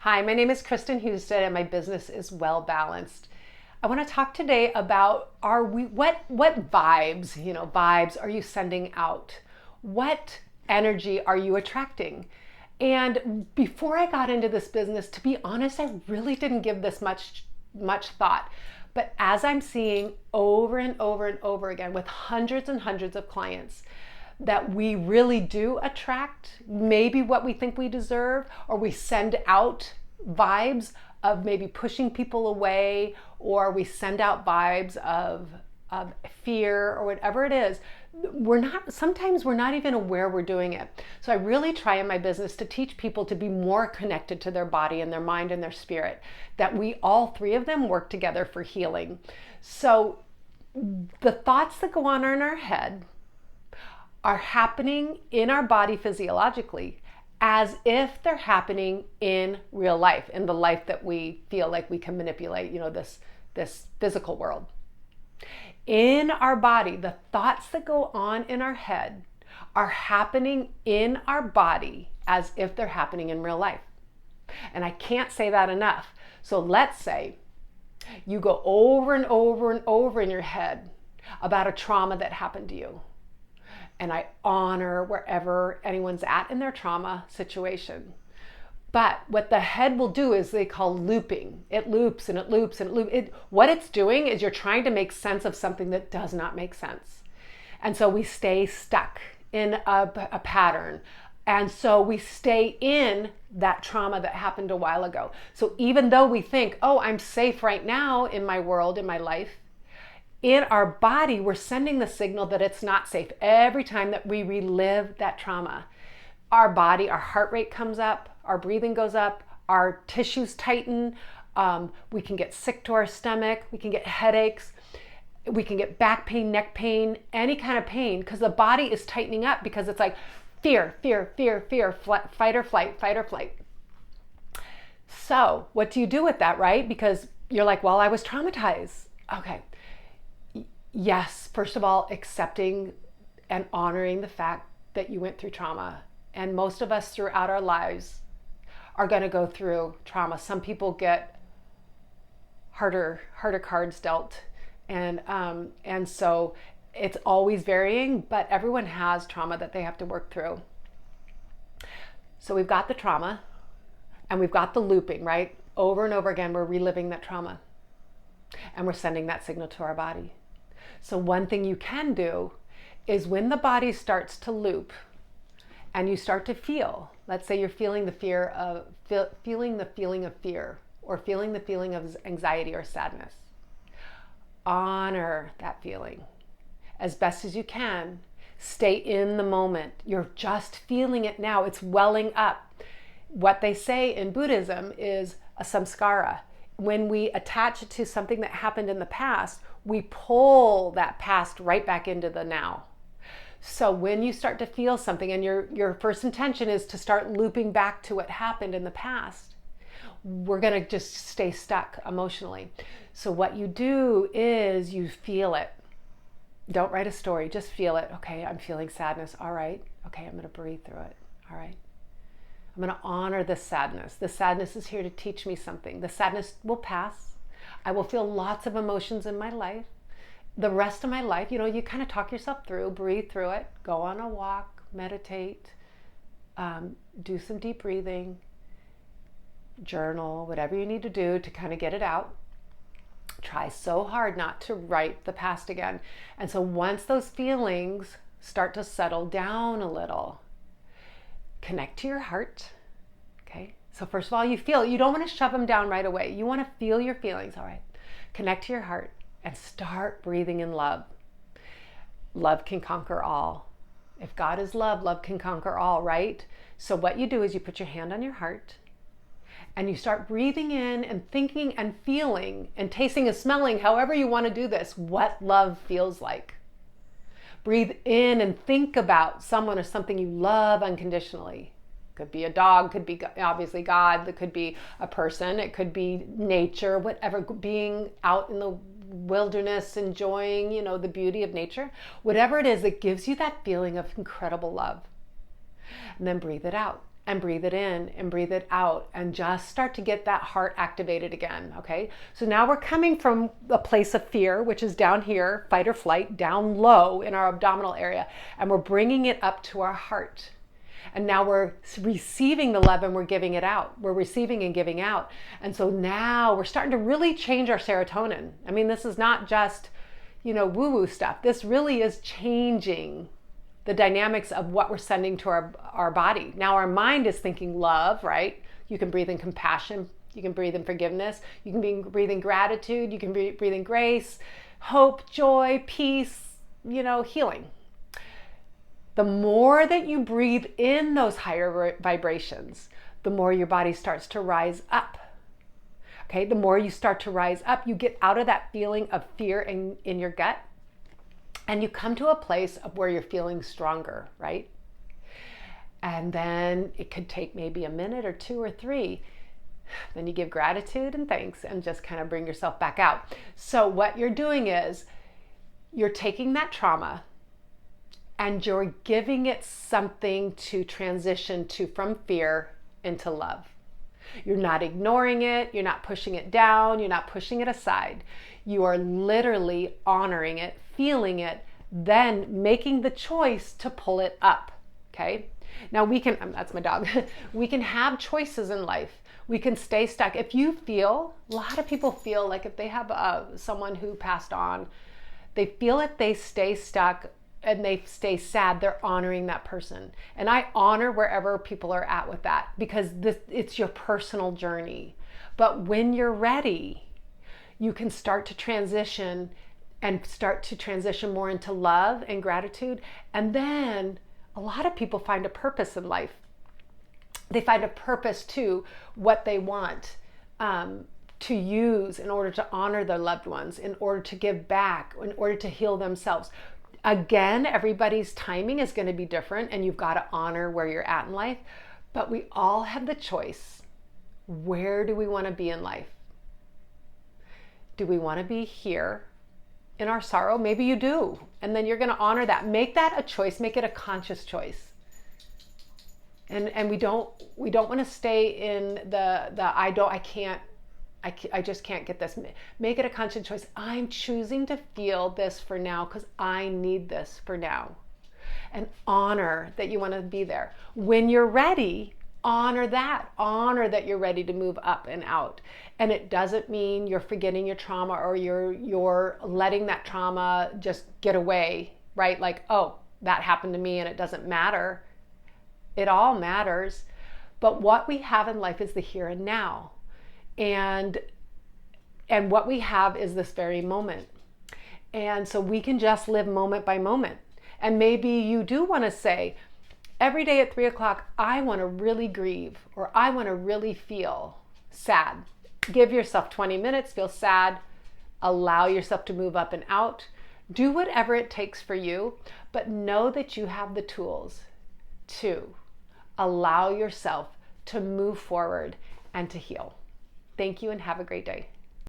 Hi, my name is Kristen Husted and my business is Well Balanced. I want to talk today about what vibes are you sending out? What energy are you attracting? And before I got into this business, to be honest, I really didn't give this much thought. But as I'm seeing over and over and over again with hundreds and hundreds of clients, that we really do attract maybe what we think we deserve, or we send out vibes of maybe pushing people away, or we send out vibes of fear or whatever it is. Sometimes we're not even aware we're doing it. So I really try in my business to teach people to be more connected to their body and their mind and their spirit, that we all three of them work together for healing. So the thoughts that go on in our head are happening in our body physiologically as if they're happening in real life, in the life that we feel like we can manipulate, this physical world. In our body, the thoughts that go on in our head are happening in our body as if they're happening in real life. And I can't say that enough. So let's say you go over and over and over in your head about a trauma that happened to you. And I honor wherever anyone's at in their trauma situation. But what the head will do is they call looping. It loops and it loops and it loops. What it's doing is you're trying to make sense of something that does not make sense. And so we stay stuck in a pattern. And so we stay in that trauma that happened a while ago. So even though we think, oh, I'm safe right now in my world, in my life, in our body, we're sending the signal that it's not safe every time that we relive that trauma. Our body, our heart rate comes up, our breathing goes up, our tissues tighten, we can get sick to our stomach, we can get headaches, we can get back pain, neck pain, any kind of pain, because the body is tightening up because it's like fear, fear, fear, fear, fight or flight, fight or flight. So what do you do with that, right? Because you're like, well, I was traumatized. Okay. Yes, first of all, accepting and honoring the fact that you went through trauma. And most of us throughout our lives are going to go through trauma. Some people get harder cards dealt. And so it's always varying, but everyone has trauma that they have to work through. So we've got the trauma and we've got the looping, right? Over and over again, we're reliving that trauma and we're sending that signal to our body. So one thing you can do is when the body starts to loop and you start to feel, let's say you're feeling the feeling of fear, or feeling the feeling of anxiety or sadness, honor that feeling as best as you can. Stay in the moment. You're just feeling it now. It's welling up. What they say in Buddhism is a samskara. When we attach it to something that happened in the past, we pull that past right back into the now. So when you start to feel something and your first intention is to start looping back to what happened in the past, we're going to just stay stuck emotionally. So what you do is you feel it. Don't write a story, just feel it. Okay, I'm feeling sadness. All right. Okay, I'm going to breathe through it. All right. I'm going to honor this sadness. The sadness is here to teach me something. The sadness will pass. I will feel lots of emotions in my life. The rest of my life, you kind of talk yourself through, breathe through it, go on a walk, meditate, do some deep breathing, journal, whatever you need to do to kind of get it out. Try so hard not to write the past again. And so once those feelings start to settle down a little, connect to your heart. Okay. So first of all, you feel, you don't want to shove them down right away. You want to feel your feelings. All right. Connect to your heart and start breathing in love. Love can conquer all. If God is love, love can conquer all, right? So what you do is you put your hand on your heart and you start breathing in and thinking and feeling and tasting and smelling, however you want to do this, what love feels like. Breathe in and think about someone or something you love unconditionally. Could be a dog, could be obviously God, that could be a person, it could be nature, whatever, being out in the wilderness, enjoying, the beauty of nature. Whatever it is that gives you that feeling of incredible love. And then breathe it out. and breathe it in and breathe it out and just start to get that heart activated again, okay? So now we're coming from a place of fear, which is down here, fight or flight, down low in our abdominal area, and we're bringing it up to our heart. And now we're receiving the love and we're giving it out. We're receiving and giving out. And so now we're starting to really change our serotonin. I mean, this is not just, woo-woo stuff. This really is changing the dynamics of what we're sending to our body. Now our mind is thinking love, right? You can breathe in compassion. You can breathe in forgiveness. You can breathe in gratitude. You can breathe in grace, hope, joy, peace, healing. The more that you breathe in those higher vibrations, the more your body starts to rise up. Okay, the more you start to rise up, you get out of that feeling of fear in your gut, and you come to a place of where you're feeling stronger, right? And then it could take maybe a minute or 2 or 3. Then you give gratitude and thanks and just kind of bring yourself back out. So what you're doing is you're taking that trauma and you're giving it something to transition to from fear into love. You're not ignoring it. You're not pushing it down. You're not pushing it aside. You are literally honoring it, feeling it, then making the choice to pull it up. Okay? Now that's my dog. We can have choices in life. We can stay stuck. If you feel, a lot of people feel like if they have someone who passed on, they feel if they stay stuck and they stay sad, they're honoring that person. And I honor wherever people are at with that, because it's your personal journey. But when you're ready, you can start to transition more into love and gratitude. And then a lot of people find a purpose in life. They find a purpose to what they want to use in order to honor their loved ones, in order to give back, in order to heal themselves. Again, everybody's timing is going to be different, and you've got to honor where you're at in life. But we all have the choice. Where do we want to be in life? Do we want to be here in our sorrow? Maybe you do. And then you're going to honor that. Make that a choice. Make it a conscious choice. And we don't want to stay in I just can't get this. Make it a conscious choice. I'm choosing to feel this for now because I need this for now. And honor that you want to be there. When you're ready, honor that. Honor that you're ready to move up and out. And it doesn't mean you're forgetting your trauma or you're letting that trauma just get away, right? Like, oh, that happened to me and it doesn't matter. It all matters. But what we have in life is the here and now. And what we have is this very moment. And so we can just live moment by moment. And maybe you do want to say, every day at 3 o'clock, I want to really grieve, or I want to really feel sad. Give yourself 20 minutes, feel sad, allow yourself to move up and out. Do whatever it takes for you, but know that you have the tools to allow yourself to move forward and to heal. Thank you and have a great day.